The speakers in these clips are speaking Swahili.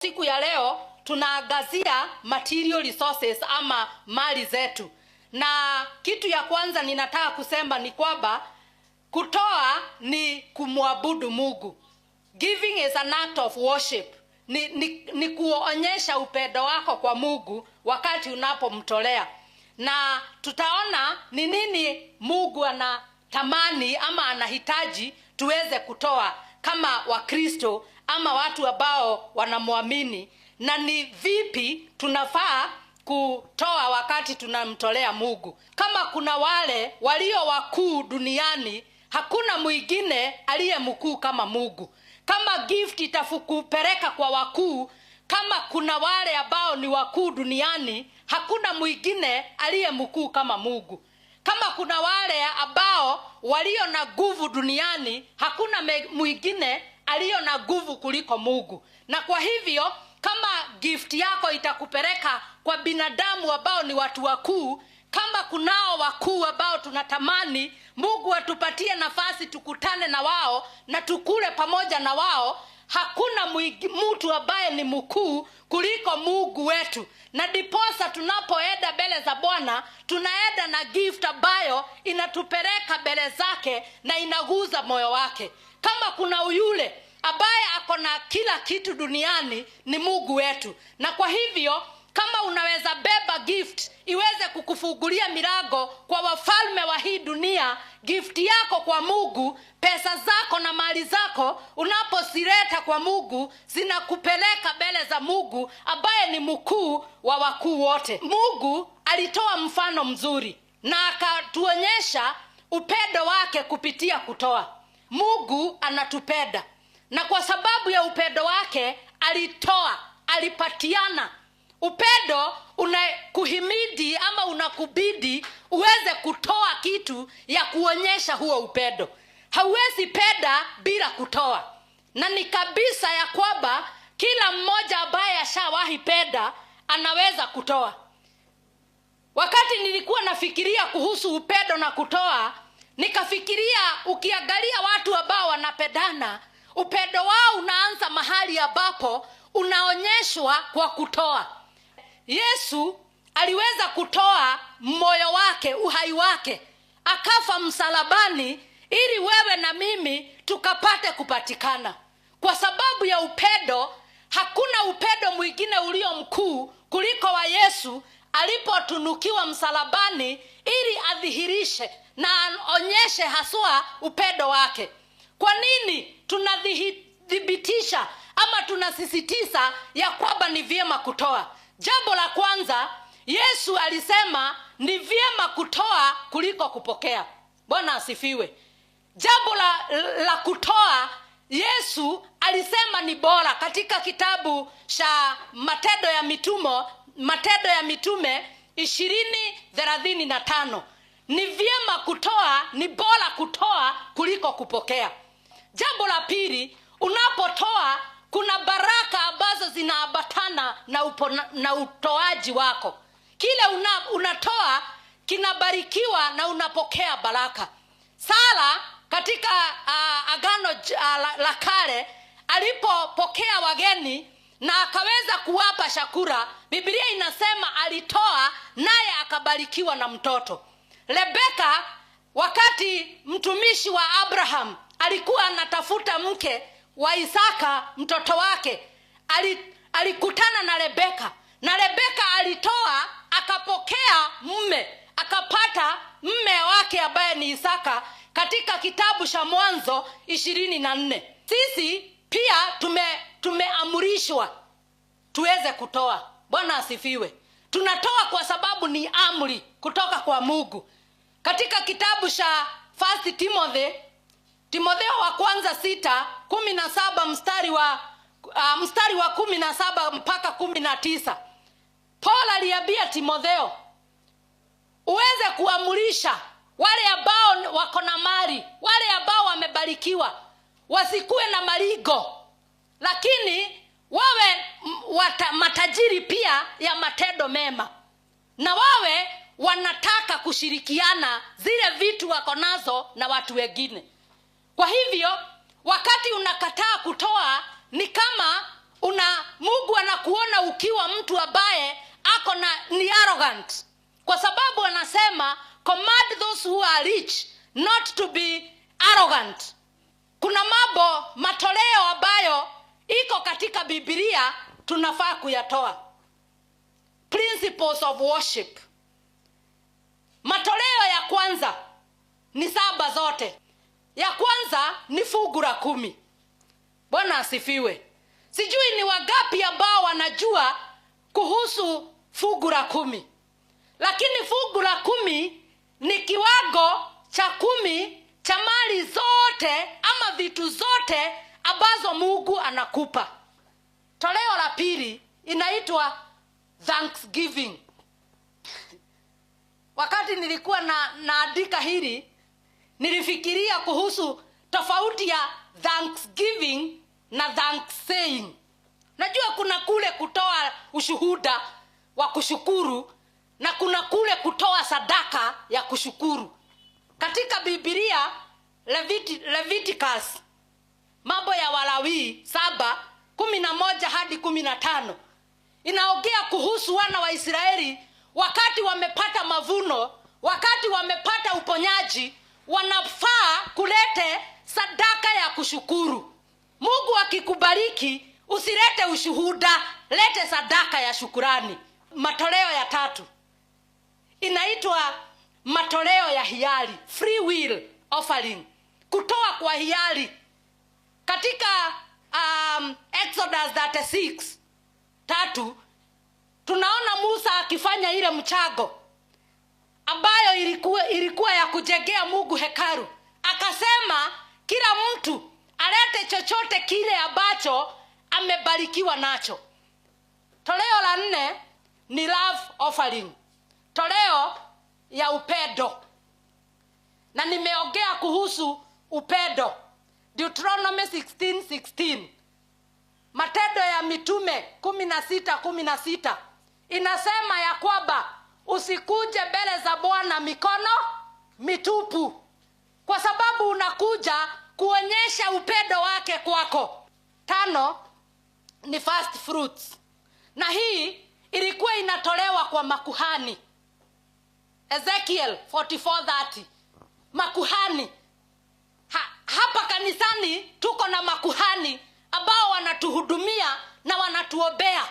Siku ya leo tunaangazia material resources ama mali zetu. Na kitu ya kwanza ninataka kusema ni kwamba kutoa ni kumwabudu Mungu. Giving is an act of worship. Ni kuonyesha upendo wako kwa Mungu wakati unapomtolea. Na tutaona ni nini Mungu anatamani ama anahitaji tuweze kutoa kama Wakristo ama watu ambao wanamwamini, na ni vipi tunafaa kutoa wakati tunamtolea Mungu. Kama kuna wale walio wakuu duniani, hakuna mwingine aliye mkuu kama Mungu. Kama gift itakupeleka kwa wakuu, kama kuna wale ambao ni wakuu duniani, hakuna mwingine aliye mkuu kama Mungu. Kama kuna wale ambao walio na nguvu duniani, hakuna mwingine aliyo na nguvu kuliko Mungu. Na kwa hivyo kama gift yako itakupeleka kwa binadamu ambao ni watu wakuu, kama kunao wakuu ambao tunatamani Mungu atupatie nafasi tukutane na wao na tukule pamoja na wao, hakuna mtu ambaye ni mkuu kuliko Mungu wetu. Na diposa tunapoenda mbele za Bwana, tunaenda na gift ambayo inatupeleka mbele zake na inaguza moyo wake. Kama kuna yule ambaye ako na kila kitu duniani, ni Mungu wetu. Na kwa hivyo kama unaweza beba gift iweze kukufungulia milango kwa wafalme wa hii dunia, gift yako kwa Mungu, pesa zako na mali zako unaposileta kwa Mungu, zinakupeleka mbele za Mungu ambaye ni mkuu wa wakuu wote. Mungu alitoa mfano mzuri na akatuonyesha upendo wake kupitia kutoa. Mungu anatupenda, na kwa sababu ya upendo wake alitoa, alipatiana. Upendo unakuhimidi ama unakubidi uweze kutoa kitu ya kuonyesha huo upendo. Hauwezi penda bila kutoa. Na ni kabisa ya kwamba kila mmoja ambaye ashawahi penda anaweza kutoa. Wakati nilikuwa nafikiria kuhusu upendo na kutoa, nikafikiria ukiangalia watu ambao wanapendana, upendo wao unaanza mahali ambapo unaonyeshwa kwa kutoa. Yesu aliweza kutoa moyo wake, uhai wake, akafa msalabani ili wewe na mimi tukapate kupatikana. Kwa sababu ya upendo, hakuna upendo mwingine ulio mkuu kuliko wa Yesu alipotunukiwa msalabani ili adhihirishe na aonyeshe haswa upendo wake. Kwa nini tunadhibitisha ama tunasisitiza ya kwamba ni vyema kutoa? Jambo la kwanza, Yesu alisema ni vyema kutoa kuliko kupokea. Bwana asifiwe. Jambo la kutoa, Yesu alisema ni bora. Katika kitabu cha Matendo ya Mitume 20:35, ni vyema kutoa, ni bora kutoa kuliko kupokea. Jambo la pili, unapotoa kuna baraka ambazo zinaambatana na utoaji wako. Kile unatoa kinabarikiwa na unapokea baraka. Sara katika Agano la Kale alipopokea wageni na akaweza kuwapa chakula, Biblia inasema alitoa naye akabarikiwa na mtoto. Rebeka, wakati mtumishi wa Abraham alikuwa anatafuta mke wa Isaka mtoto wake, alikutana na Rebeka, na Rebeka alitoa akapokea mume, akapata mume wake ambaye ni Isaka, katika kitabu cha Mwanzo 24. Sisi pia tumeamrishwa tuweze kutoa. Bwana asifiwe. Tunatoa kwa sababu ni amri kutoka kwa Mungu. Katika kitabu cha 1 Timotheo wa kwanza 6:17 mstari wa 17 mpaka 19, Paul aliambia Timotheo uweze kuamrisha wale ambao wako na mali, wale ambao wamebarikiwa, wasikuwe na maligo, lakini wawe matajiri pia ya matendo mema, na wawe wanataka kushirikiana zile vitu wako nazo na watu wengine. Kwa hivyo wakati unakataa kutoa, ni kama Mungu anakuona ukiwa mtu ambaye ni arrogant, kwa sababu anasema command those who are rich not to be arrogant. Kuna mambo matoleo ambayo iko katika Biblia tunafaa kuyatoa. Principles of worship. Matoleo ya kwanza ni 7 zote. Ya kwanza ni fungu la 10. Bwana asifiwe. Sijui ni wangapi ambao wanajua kuhusu fungu la 10. Lakini fungu la 10 ni kiwango cha 10 cha mali zote ama vitu zote ambazo Mungu anakupa. Toleo la pili inaitwa thanksgiving. Wakati nilikuwa naandika hili, nilifikiria kuhusu tofauti ya thanksgiving na thanksaying. Najua kuna kule kutoa ushuhuda wa kushukuru na kuna kule kutoa sadaka ya kushukuru. Katika Biblia Leviticus, mambo ya Walawi 7:11 hadi 15, inaongea kuhusu wana wa Israeli wakati wamepata mavuno, wakati wamepata uponyaji, wanafaa kulete sadaka ya kushukuru. Mungu akikubariki, usilete ushuhuda, lete sadaka ya shukurani. Matoleo ya 3 inaitwa matoleo ya hiari, free will offering, kutoa kwa hiari. Katika Exodus 36:3 tunaona Musa akifanya ile mchago ambayo ilikuwa ya kujengea Mungu hekalu. Akasema kila mtu alete chochote kile ambacho amebarikiwa nacho. Toleo la 4 ni love offering, toleo ya upendo. Na nimeongea kuhusu upendo. Deuteronomy 16:16. Matendo ya Mitume 16:16 inasema ya kwamba usikuje mbele za Bwana mikono mitupu, kwa sababu unakuja kuonyesha upendo wake kwako. 5 ni first fruits, na hii ilikuwa inatolewa kwa makuhani. Ezekiel 44:30. Makuhani. Hapa kanisani tuko na makuhani ambao wanatuhudumia na wanatuombea.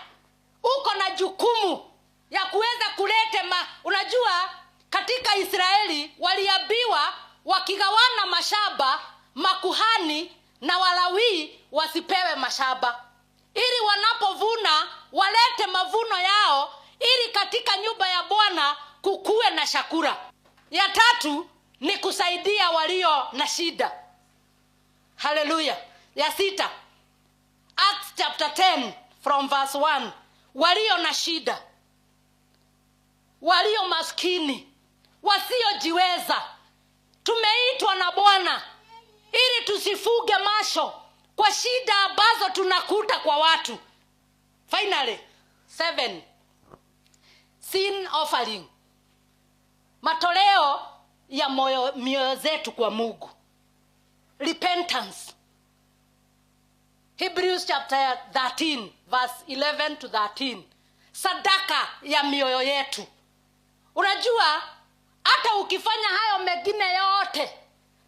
Uko na jukumu ya kuweza kulete unajua katika Israeli waliambiwa wakigawana mashamba, makuhani na Walawi wasipewe mashamba, ili wanapovuna walete mavuno yao, ili katika nyumba ya Bwana kukuwe na chakula. Ya 3 ni kusaidia walio na shida. Hallelujah. Ya 6, Acts chapter 10 from verse 1. Walio na shida, walio maskini, wasiojiweza. Tumeitwa na Bwana ili tusifuge macho kwa shida ambazo tunakuta kwa watu. Finally, 7, sin offering, matoleo ya mioyo zetu kwa Mungu. Repentance. Hebrews chapter 13 verse 11 to 13. Sadaka ya mioyo yetu. Unajua hata ukifanya hayo mengine yote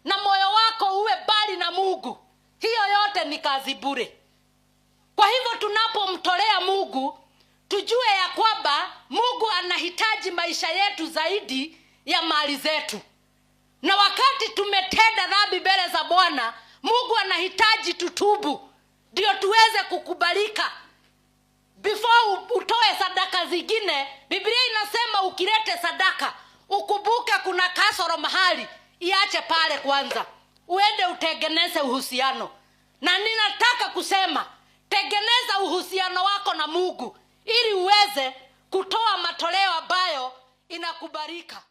na moyo wako uwe bali na Mungu, hiyo yote ni kazi bure. Kwa hivyo tunapomtolea Mungu, tujue ya kwamba Mungu anahitaji maisha yetu zaidi ya mali zetu. Na wakati tumetenda dhambi mbele za Bwana, Mungu anahitaji tutubu ndio tuweze kukubalika. Before utoe sadaka zingine, Biblia inasema ukilete sadaka, ukumbuke kuna kasoro mahali, iache pale kwanza, uende utengeneze uhusiano. Na ninataka kusema, tengeneza uhusiano wako na Mungu ili uweze kutoa matoleo ambayo inakubalika.